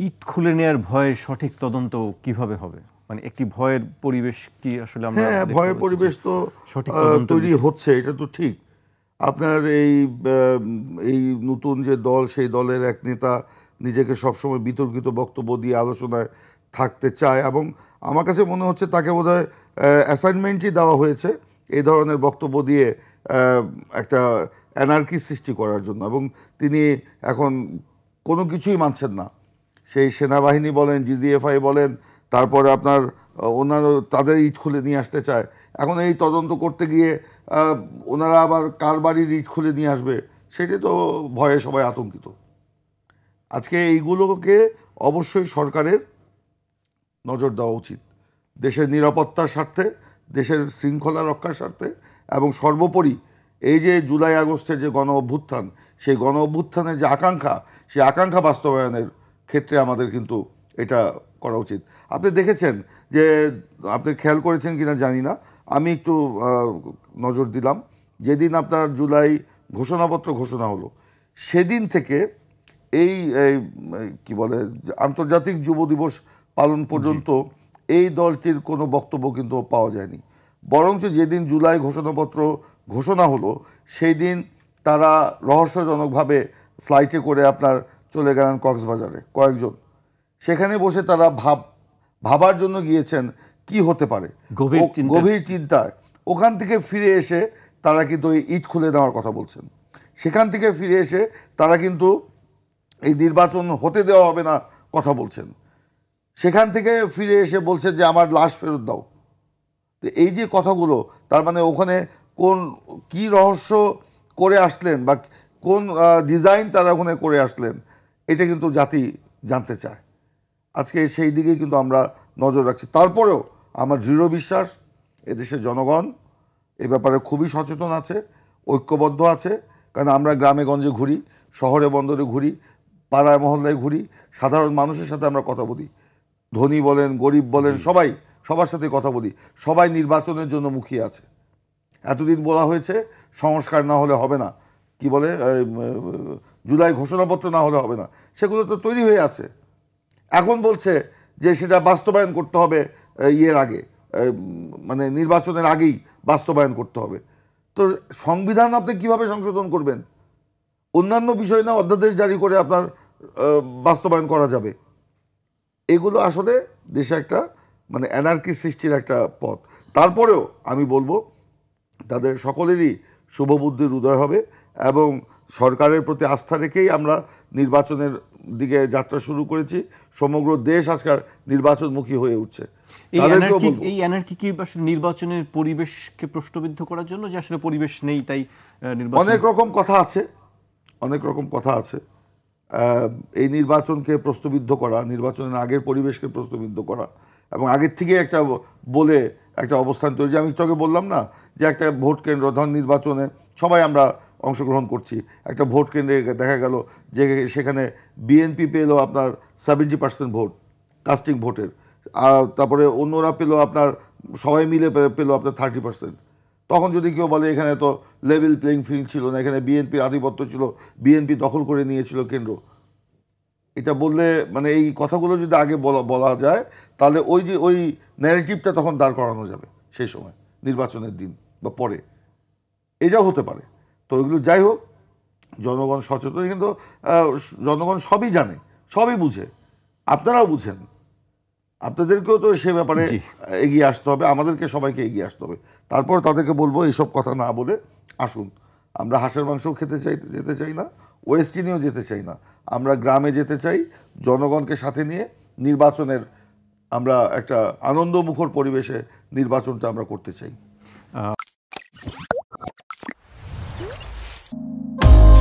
ইট খুলে নেওয়ার ভয় সঠিক তদন্ত কিভাবে হবে? মানে একটি ভয়ের পরিবেশ কি আসলে আমরা? হ্যাঁ, ভয়ের পরিবেশ তো তৈরি হচ্ছে, এটা তো ঠিক। আপনার এই নতুন যে দল, সেই দলের এক নেতা নিজেকে সবসময় বিতর্কিত বক্তব্য দিয়ে আলোচনায় থাকতে চায়, এবং আমার কাছে মনে হচ্ছে তাকে বোধহয় অ্যাসাইনমেন্টই দেওয়া হয়েছে এই ধরনের বক্তব্য দিয়ে একটা অ্যানার্কি সৃষ্টি করার জন্য, এবং তিনি এখন কোনো কিছুই মানছেন না। সেই সেনাবাহিনী বলেন, জিজিএফআই বলেন, তারপরে আপনার অন্যান্য তাদের ইট খুলে নিয়ে আসতে চায়। এখন এই তদন্ত করতে গিয়ে ওনারা আবার কার বাড়ির ইট খুলে নিয়ে আসবে, সেটি তো ভয়ে সবাই আতঙ্কিত। আজকে এইগুলোকে অবশ্যই সরকারের নজর দেওয়া উচিত, দেশের নিরাপত্তার স্বার্থে, দেশের শৃঙ্খলা রক্ষার স্বার্থে, এবং সর্বোপরি এই যে জুলাই আগস্টের যে গণ অভ্যুত্থান, সেই গণ অভ্যুত্থানের যে আকাঙ্ক্ষা, সেই আকাঙ্ক্ষা বাস্তবায়নের ক্ষেত্রে আমাদের কিন্তু এটা করা উচিত। আপনি দেখেছেন যে, আপনি খেয়াল করেছেন কিনা জানি না, আমি একটু নজর দিলাম, যেদিন আপনার জুলাই ঘোষণাপত্র ঘোষণা হলো, সেদিন থেকে এই কি বলে আন্তর্জাতিক যুব দিবস পালন পর্যন্ত এই দলটির কোনো বক্তব্য কিন্তু পাওয়া যায়নি। বরঞ্চ যেদিন জুলাই ঘোষণাপত্র ঘোষণা হলো, সেই দিন তারা রহস্যজনকভাবে ফ্লাইটে করে আপনার চলে গেলেন কক্সবাজারে কয়েকজন। সেখানে বসে তারা ভাবার জন্য গিয়েছেন কি হতে পারে, গভীর চিন্তায়। ওখান থেকে ফিরে এসে তারা কিন্তু এই ইট খুলে দেওয়ার কথা বলছেন। সেখান থেকে ফিরে এসে তারা কিন্তু এই নির্বাচন হতে দেওয়া হবে না কথা বলছেন। সেখান থেকে ফিরে এসে বলছেন যে আমার লাশ ফেরত দাও। তো এই যে কথাগুলো, তার মানে ওখানে কি রহস্য করে আসলেন বা কোন ডিজাইন তারা ওখানে করে আসলেন, এটা কিন্তু জাতি জানতে চায়। আজকে সেই দিকে কিন্তু আমরা নজর রাখছি। তারপরেও আমার দৃঢ় বিশ্বাস এদেশের জনগণ এ ব্যাপারে খুবই সচেতন আছে, ঐক্যবদ্ধ আছে। কারণ আমরা গ্রামে গঞ্জে ঘুরি, শহরে বন্দরে ঘুরি, পাড়ায় মহল্লায় ঘুরি, সাধারণ মানুষের সাথে আমরা কথা বলি, ধনী বলেন গরিব বলেন সবার সাথে কথা বলি। সবাই নির্বাচনের জন্য মুখিয়ে আছে। এতদিন বলা হয়েছে সংস্কার না হলে হবে না, কি বলে জুলাই ঘোষণাপত্র না হলে হবে না, সেগুলো তো তৈরি হয়ে আছে। এখন বলছে যে সেটা বাস্তবায়ন করতে হবে ইয়ের আগে, মানে নির্বাচনের আগেই বাস্তবায়ন করতে হবে। তো সংবিধান আপনি কিভাবে সংশোধন করবেন? অন্যান্য বিষয় না অধ্যাদেশ জারি করে আপনার বাস্তবায়ন করা যাবে। এগুলো আসলে দেশে একটা মানে অ্যানার্কি সৃষ্টির একটা পথ। তারপরেও আমি বলবো তাদের সকলেরই শুভবুদ্ধির উদয় হবে, এবং সরকারের প্রতি আস্থা রেখেই আমরা নির্বাচনের দিকে যাত্রা শুরু করেছি। সমগ্র দেশ আজকাল নির্বাচনমুখী হয়ে উঠছে। এই অ্যানার্কি কি আসলে নির্বাচনের পরিবেশকে প্রশ্নবিদ্ধ করার জন্য, যে আসলে পরিবেশ নেই তাই অনেক রকম কথা আছে। এই নির্বাচনকে প্রশ্নবিদ্ধ করা, নির্বাচনের আগের পরিবেশকে প্রশ্নবিদ্ধ করা, এবং আগের থেকে একটা অবস্থান তৈরি। আমি তোকে বললাম না যে একটা ভোট কেন্দ্র, ধর নির্বাচনে সবাই আমরা অংশগ্রহণ করছি, একটা ভোট কেন্দ্রে দেখা গেল যে সেখানে বিএনপি পেলো আপনার 70% ভোট কাস্টিং ভোটের, তারপরে অন্যরা পেলো আপনার সবাই মিলে পেলো আপনার 30%। তখন যদি কেউ বলে এখানে তো লেভেল প্লেইং ফিল্ড ছিল না, এখানে বিএনপির আধিপত্য ছিল, বিএনপি দখল করে নিয়েছিল কেন্দ্র, এটা বললে মানে এই কথাগুলো যদি আগে বলা যায়, তাহলে ওই ন্যারেটিভটা তখন দাঁড় করানো যাবে সেই সময় নির্বাচনের দিন বা পরে। এটাও হতে পারে। তো এগুলো যাই হোক, জনগণ সচেতন, কিন্তু জনগণ সবই জানে, সবই বুঝে, আপনারাও বুঝেন। আপনাদেরকেও তো সে ব্যাপারে এগিয়ে আসতে হবে, আমাদেরকে সবাইকে এগিয়ে আসতে হবে। তারপর তাদেরকে বলবো এইসব কথা না বলে আসুন, আমরা হাঁসের মাংসও যেতে চাই না, ওয়েস্ট ইন্ডিজও যেতে চাই না, আমরা গ্রামে যেতে চাই। জনগণকে সাথে নিয়ে নির্বাচনের আমরা একটা আনন্দমুখর পরিবেশে নির্বাচনটা আমরা করতে চাই।